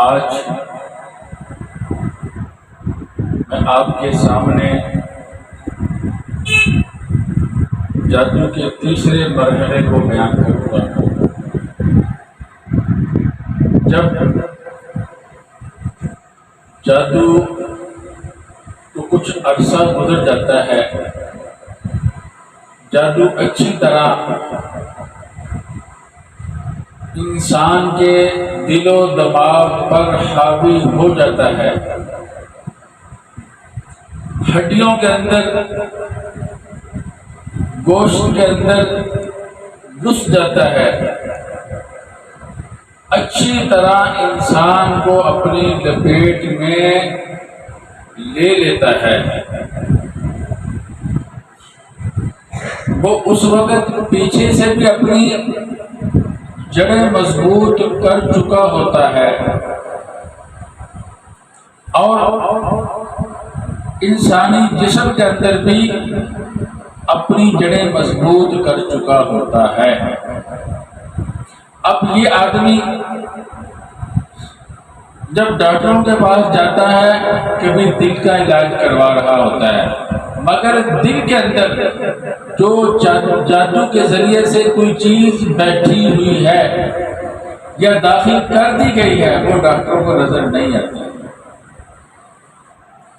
آج میں آپ کے سامنے جادو کے تیسرے مرحلے کو بیان کروں گا۔ جب جادو کو کچھ عرصہ گزر جاتا ہے، جادو اچھی طرح انسان کے دل و دماغ پر حاوی ہو جاتا ہے، ہڈیوں کے اندر، گوشت کے اندر گھس جاتا ہے، اچھی طرح انسان کو اپنی لپیٹ میں لے لیتا ہے۔ وہ اس وقت پیچھے سے بھی اپنی جڑیں مضبوط کر چکا ہوتا ہے اور انسانی جسم کے اندر بھی اپنی جڑیں مضبوط کر چکا ہوتا ہے۔ اب یہ آدمی جب ڈاکٹروں کے پاس جاتا ہے کبھی دل کا علاج کروا رہا ہوتا ہے، مگر دل کے اندر جو جادو کے ذریعے سے کوئی چیز بیٹھی ہوئی ہے یا داخل کر دی گئی ہے، وہ ڈاکٹروں کو نظر نہیں آتی،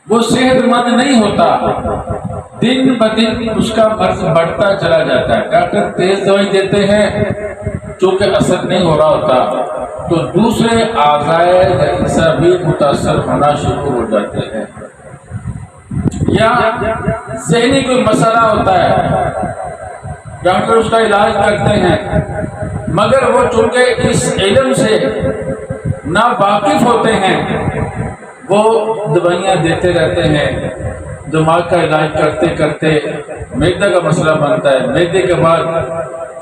وہ صحت مند نہیں ہوتا، دن بدن اس کا مرض بڑھتا چلا جاتا ہے۔ ڈاکٹر تیز دوائی دیتے ہیں، چونکہ اثر نہیں ہو رہا ہوتا تو دوسرے اعضاء بھی متاثر ہونا شروع ہو جاتے ہیں، یا ذہنی کوئی مسئلہ ہوتا ہے، ڈاکٹر اس کا علاج کرتے ہیں، مگر وہ چونکہ اس علم سے نا واقف ہوتے ہیں، وہ دوائیاں دیتے رہتے ہیں، دماغ کا علاج کرتے کرتے معدے کا مسئلہ بنتا ہے، معدے کے بعد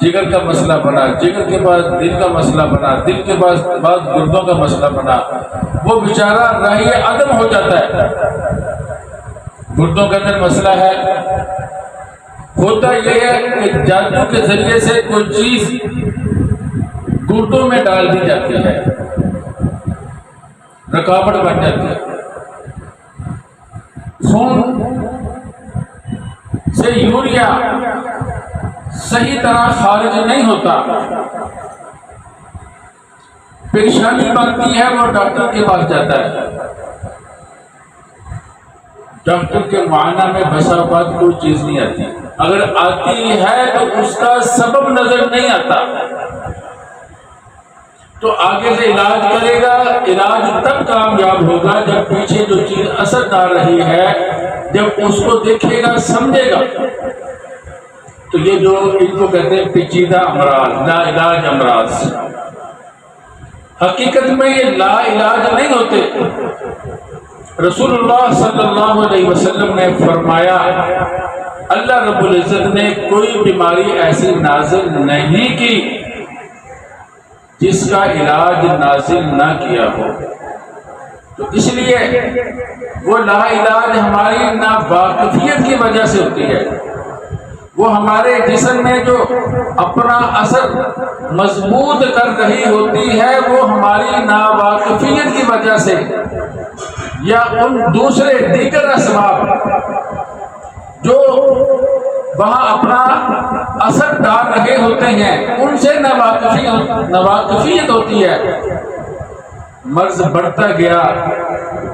جگر کا مسئلہ بنا، جگر کے بعد دل کا مسئلہ بنا، دل کے بعد گردوں کا مسئلہ بنا، وہ بیچارہ راہی عدم ہو جاتا ہے۔ گردوں کے اندر مسئلہ ہے، ہوتا یہ ہے کہ جادو کے ذریعے سے کوئی چیز گردوں میں ڈال دی جاتی ہے، رکاوٹ بن جاتی ہے، خون سے یوریا صحیح طرح خارج نہیں ہوتا، پریشانی بنتی ہے، وہ ڈاکٹر کے پاس جاتا ہے، ڈاکٹر کے معائنہ میں بسا اوقات کوئی چیز نہیں آتی، اگر آتی ہے تو اس کا سبب نظر نہیں آتا، تو آگے سے علاج کرے گا، علاج تب کامیاب ہوگا جب پیچھے جو چیز اثر ڈال رہی ہے جب اس کو دیکھے گا، سمجھے گا۔ تو یہ جو ان کو کہتے ہیں پیچیدہ امراض، لا علاج امراض، حقیقت میں یہ لا علاج نہیں ہوتے۔ رسول اللہ صلی اللہ علیہ وسلم نے فرمایا، اللہ رب العزت نے کوئی بیماری ایسی نازل نہیں کی جس کا علاج نازل نہ کیا ہو، تو اس لیے وہ لا علاج ہماری ناواقفیت کی وجہ سے ہوتی ہے، وہ ہمارے جسم میں جو اپنا اثر مضبوط کر رہی ہوتی ہے وہ ہماری ناواقفیت کی وجہ سے یا ان دوسرے دیگر اسباب جو وہاں اپنا اثر ڈال رہے ہوتے ہیں ان سے ناواقفیت ہوتی ہے، مرض بڑھتا گیا،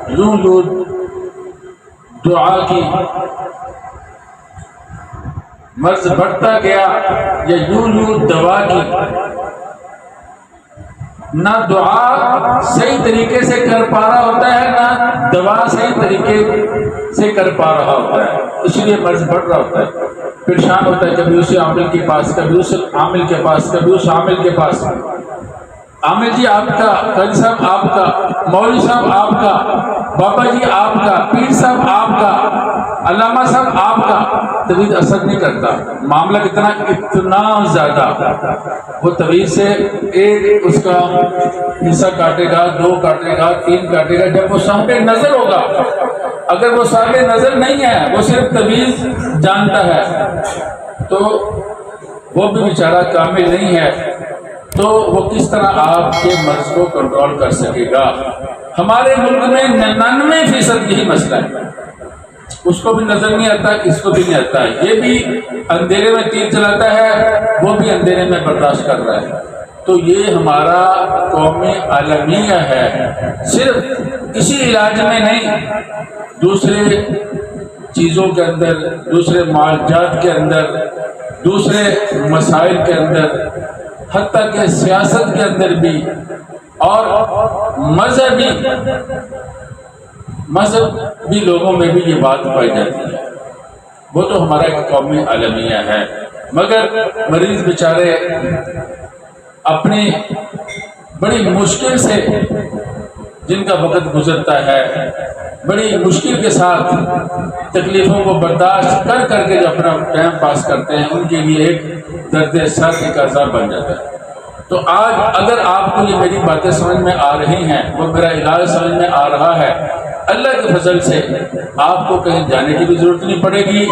یوں دعا کی، مرض بڑھتا گیا یا یوں دوا کی، نہ دعا صحیح طریقے سے کر پا رہا ہوتا ہے، نہ دوا صحیح طریقے سے کر پا رہا ہوتا ہے، اس لیے مرض بڑھ رہا ہوتا ہے، پریشان ہوتا ہے، کبھی اس عامل کے پاس، کبھی اس عامل کے پاس، کبھی اس عامل کے پاس، عامل جی آپ کا، قاضی صاحب آپ کا، مولوی صاحب آپ کا، بابا جی آپ کا، پیر صاحب آپ کا، علامہ صاحب آپ کا، طویل اثر نہیں کرتا، معاملہ اتنا زیادہ، وہ طویل سے ایک اس کا حصہ کاٹے گا، 2 کاٹے گا، 3 کاٹے گا، جب وہ صاحب نظر ہوگا، اگر وہ صاحب نظر نہیں ہے، وہ صرف طویل جانتا ہے، تو وہ بھی بیچارہ کامل نہیں ہے، تو وہ کس طرح آپ کے مرض کو کنٹرول کر سکے گا؟ ہمارے ملک میں 99% یہی مسئلہ ہے، اس کو بھی نظر نہیں آتا، اس کو بھی نہیں آتا، یہ بھی اندھیرے میں تیر چلاتا ہے، وہ بھی اندھیرے میں برداشت کر رہا ہے۔ تو یہ ہمارا قومی عالمیہ ہے، صرف کسی علاج میں نہیں، دوسرے چیزوں کے اندر، دوسرے معالجات کے اندر، دوسرے مسائل کے اندر، حتیٰ کہ سیاست کے اندر بھی، اور مذہبی لوگوں میں بھی یہ بات پائی جاتی ہے۔ وہ تو ہمارا ایک قومی عالمیہ ہے، مگر مریض بیچارے اپنی بڑی مشکل سے جن کا وقت گزرتا ہے، بڑی مشکل کے ساتھ تکلیفوں کو برداشت کر کر کے جو اپنا ٹائم پاس کرتے ہیں، ان کے لیے ایک درد سر ایک عذاب بن جاتا ہے۔ تو آج اگر آپ کو یہ میری باتیں سمجھ میں آ رہی ہیں، وہ میرا علاج سمجھ میں آ رہا ہے، اللہ کے فضل سے آپ کو کہیں جانے کی بھی ضرورت نہیں پڑے گی،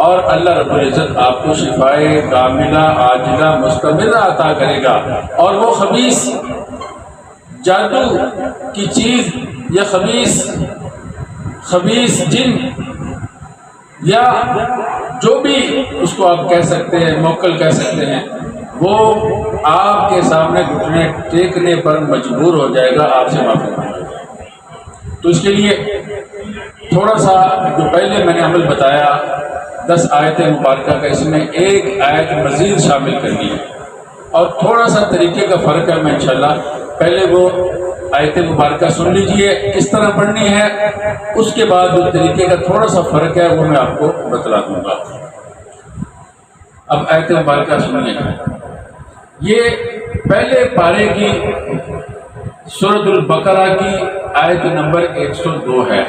اور اللہ رب العزت آپ کو شفائے کاملہ عاجلہ مستمرہ عطا کرے گا، اور وہ خبیث جادو کی چیز یا خبیث جن یا جو بھی اس کو آپ کہہ سکتے ہیں، موکل کہہ سکتے ہیں، وہ آپ کے سامنے گھٹنے ٹیکنے پر مجبور ہو جائے گا، آپ سے معافی مانگے گا۔ تو اس کے لیے تھوڑا سا جو پہلے میں نے عمل بتایا 10 آیت مبارکہ کا، اس میں ایک آیت مزید شامل کر لی ہے، اور تھوڑا سا طریقے کا فرق ہے، میں انشاءاللہ پہلے وہ آیت مبارکہ سن لیجئے کس طرح پڑھنی ہے، اس کے بعد جو طریقے کا تھوڑا سا فرق ہے وہ میں آپ کو بتلا دوں گا۔ اب آیت مبارکہ سنیے، یہ پہلے پارے کی سورۃ البقرہ کی آیت نمبر 102 ہے۔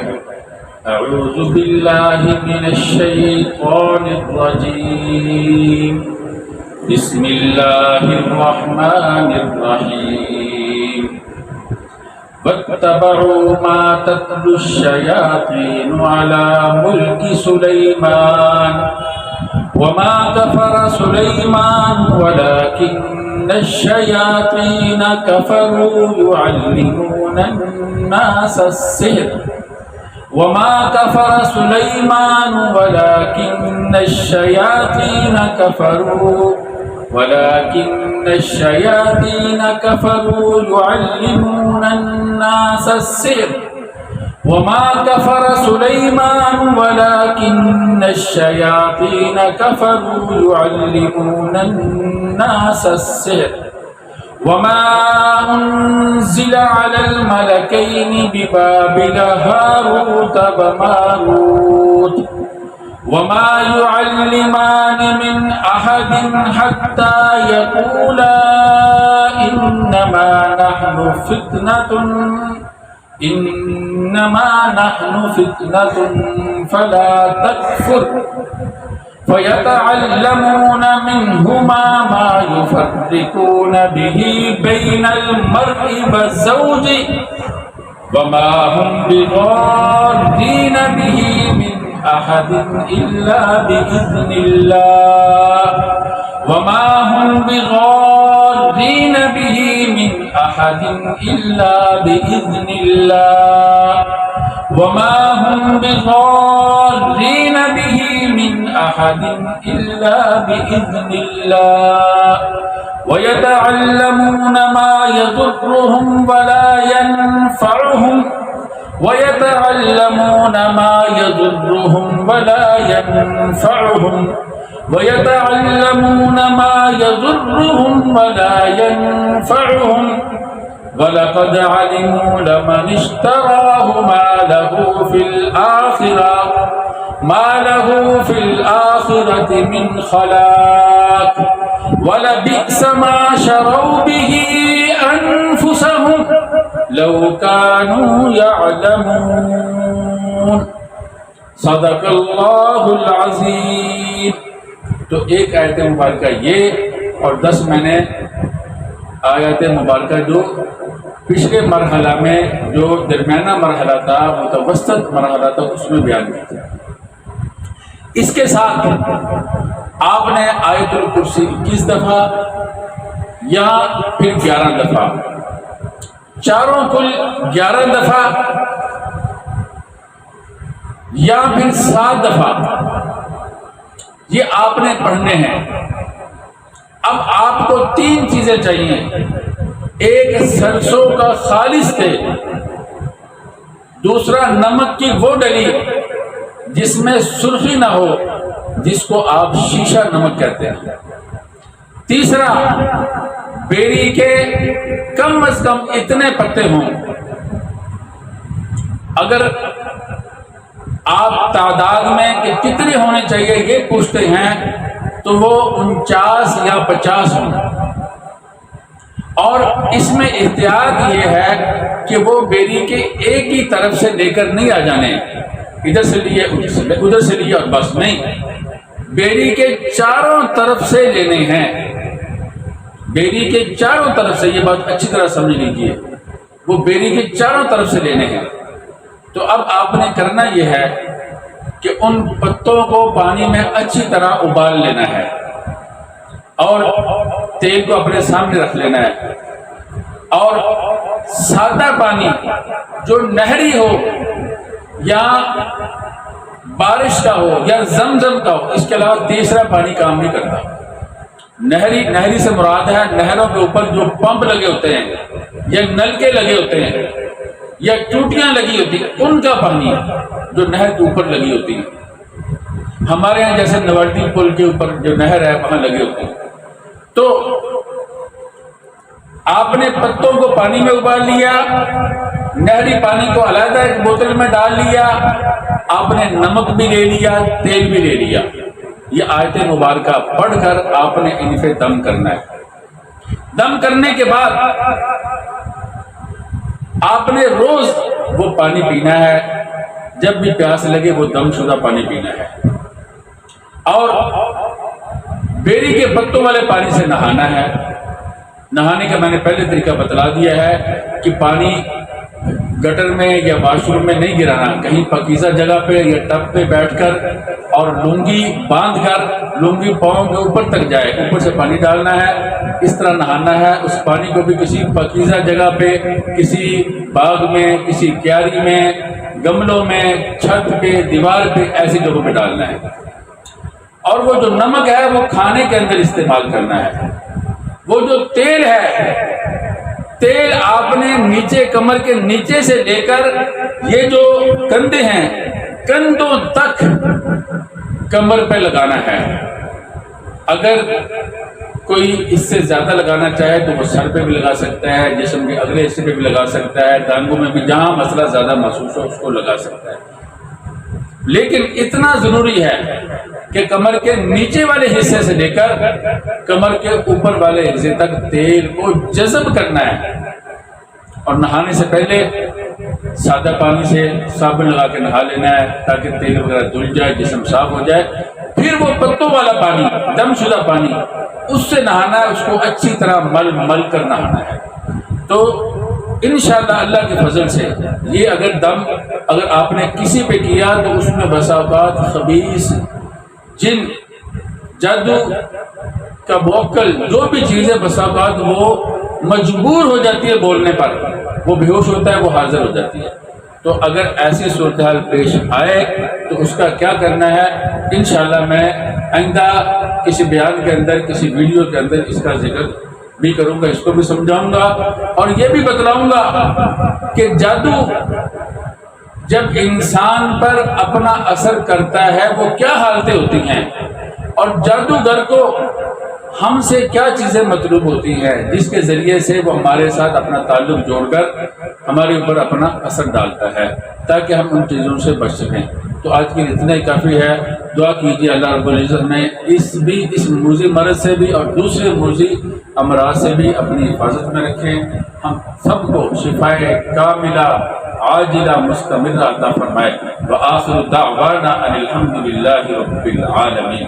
اعوذ باللہ من الشیطان الرجیم، بسم اللہ الرحمن الرحیم، واتبعوا ما تتلو الشیاطین علی ملک سلیمان وما كفر سليمان ولكن الشياطين كفروا يعلمون الناس السحر وما كفر سليمان ولكن الشياطين كفروا يعلمون الناس السحر وما كفر سليمان ولكن الشياطين كفروا يعلمون الناس السحر وما أنزل على الملكين ببابل هاروت وماروت وما يعلمان من أحد حتى يقولا إنما نحن فتنة فلا تكفر فيتعلمون منهما ما يفرقون به بين المرء والزوج وما هم بضارين به من أحد إلا بإذن الله وما هم بضارين به من أحد إلا بإذن الله وما هم بضارين به من أحد إلا بإذن الله ويتعلمون ما يضرهم ولا ينفعهم ولقد علموا لمن اشتراه ما له في الآخرة من خلاق ولبئس ما شروا به أنفسهم لو كانوا يعلمون صدق اللہ العظیم۔ تو ایک آیت مبارکہ یہ، اور 10 میں نے آیت مبارکہ جو پچھلے مرحلہ میں جو درمیانہ مرحلہ تھا، متوسط مرحلہ تھا، اس میں بیان کیا تھا۔ اس کے ساتھ آپ نے آیت الکرسی 21 دفعہ، یا پھر 11 دفعہ، چاروں کل 11 دفعہ یا پھر 7 دفعہ یہ آپ نے پڑھنے ہیں۔ اب آپ کو 3 چیزیں چاہیے، ایک سرسوں کا خالص تیل، دوسرا نمک کی وہ ڈلی جس میں سرخی نہ ہو، جس کو آپ شیشہ نمک کہتے ہیں، تیسرا بیری کے کم از کم اتنے پتے ہوں، اگر آپ تعداد میں کہ کتنے ہونے چاہیے یہ پوچھتے ہیں تو وہ 49 یا 50 ہوں، اور اس میں احتیاط یہ ہے کہ وہ بیری کے ایک ہی طرف سے لے کر نہیں آ جانے، ادھر سے لیے ادھر سے لیے اور بس نہیں، بیری کے چاروں طرف سے لینے ہیں، بیری کے چاروں طرف سے، یہ بات اچھی طرح سمجھ لیجیے، وہ بیری کے چاروں طرف سے لینے ہیں۔ تو اب آپ نے کرنا یہ ہے کہ ان پتوں کو پانی میں اچھی طرح ابال لینا ہے اور تیل کو اپنے سامنے رکھ لینا ہے، اور سادہ پانی جو نہری ہو یا بارش کا ہو یا زمزم کا ہو، اس کے علاوہ تیسرا پانی کام نہیں کرتا۔ نہری سے مراد ہے نہروں کے اوپر جو پمپ لگے ہوتے ہیں یا نلکے لگے ہوتے ہیں یا ٹوٹیاں لگی ہوتی ہیں، ان کا پانی جو نہر کے اوپر لگی ہوتی ہے۔ ہمارے یہاں جیسے نواڈی پل کے اوپر جو نہر ہے وہاں لگے ہوتے ہیں، تو آپ نے پتوں کو پانی میں ابال لیا، نہری پانی کو علیحدہ ایک بوتل میں ڈال لیا، آپ نے نمک بھی لے لیا، تیل بھی لے لیا، یہ آیت مبارکہ پڑھ کر آپ نے ان پہ دم کرنا ہے۔ دم کرنے کے بعد آپ نے روز وہ پانی پینا ہے، جب بھی پیاس لگے وہ دم شدہ پانی پینا ہے، اور بیری کے پتوں والے پانی سے نہانا ہے۔ نہانے کا میں نے پہلے طریقہ بتلا دیا ہے کہ پانی گٹر میں یا واش روم میں نہیں گرانا، کہیں پاکیزہ جگہ پہ یا ٹب پہ بیٹھ کر اور لنگی باندھ کر لنگی پاؤں کے اوپر تک جائے، اوپر سے پانی ڈالنا ہے، اس طرح نہانا ہے۔ اس پانی کو بھی کسی پاکیزہ جگہ پہ، کسی باغ میں، کسی کیاری میں، گملوں میں، چھت پہ، دیوار پہ، ایسی جگہوں پہ ڈالنا ہے۔ اور وہ جو نمک ہے وہ کھانے کے اندر استعمال کرنا ہے۔ وہ جو تیل ہے، تیل آپ نے نیچے کمر کے نیچے سے لے کر یہ جو کندھے ہیں کندھوں تک کمر پہ لگانا ہے۔ اگر کوئی اس سے زیادہ لگانا چاہے تو وہ سر پہ بھی لگا سکتا ہے، جسم کے اگلے حصے پہ بھی لگا سکتا ہے، ٹانگوں میں بھی، جہاں مسئلہ زیادہ محسوس ہو اس کو لگا سکتا ہے۔ لیکن اتنا ضروری ہے کہ کمر کے نیچے والے حصے سے لے کر کمر کے اوپر والے حصے تک تیل کو جذب کرنا ہے، اور نہانے سے پہلے سادہ پانی سے صابن لگا کے نہا لینا ہے تاکہ تیل وغیرہ دھل جائے، جسم صاف ہو جائے۔ پھر وہ پتوں والا پانی، دم شدہ پانی، اس سے نہانا ہے، اس کو اچھی طرح مل کر نہانا ہے۔ تو انشاءاللہ اللہ کے فضل سے یہ اگر آپ نے کسی پہ کیا تو اس میں بسا اوقات خبیث جن، جادو کا موکل، جو بھی چیزیں بسا اوقات وہ مجبور ہو جاتی ہے بولنے پر، وہ بے ہوش ہوتا ہے، وہ حاضر ہو جاتی ہے۔ تو اگر ایسی صورتحال پیش آئے تو اس کا کیا کرنا ہے، انشاءاللہ میں آئندہ کسی بیان کے اندر، کسی ویڈیو کے اندر اس کا ذکر بھی کروں گا، اس کو بھی سمجھاؤں گا، اور یہ بھی بتلاؤں گا کہ جادو جب انسان پر اپنا اثر کرتا ہے وہ کیا حالتیں ہوتی ہیں، اور جادوگر کو ہم سے کیا چیزیں مطلوب ہوتی ہیں جس کے ذریعے سے وہ ہمارے ساتھ اپنا تعلق جوڑ کر ہمارے اوپر اپنا اثر ڈالتا ہے، تاکہ ہم ان چیزوں سے بچ سکیں۔ تو آج کے لیے اتنا ہی کافی ہے۔ دعا کیجیے اللہ رب العزت میں اس موذی مرض سے بھی اور دوسرے موذی امراض سے بھی اپنی حفاظت میں رکھیں، ہم سب کو شفائے کاملہ عاجلہ مستمرہ عطا فرمائے۔ وآخر دعوانا ان الحمد للہ رب العالمین۔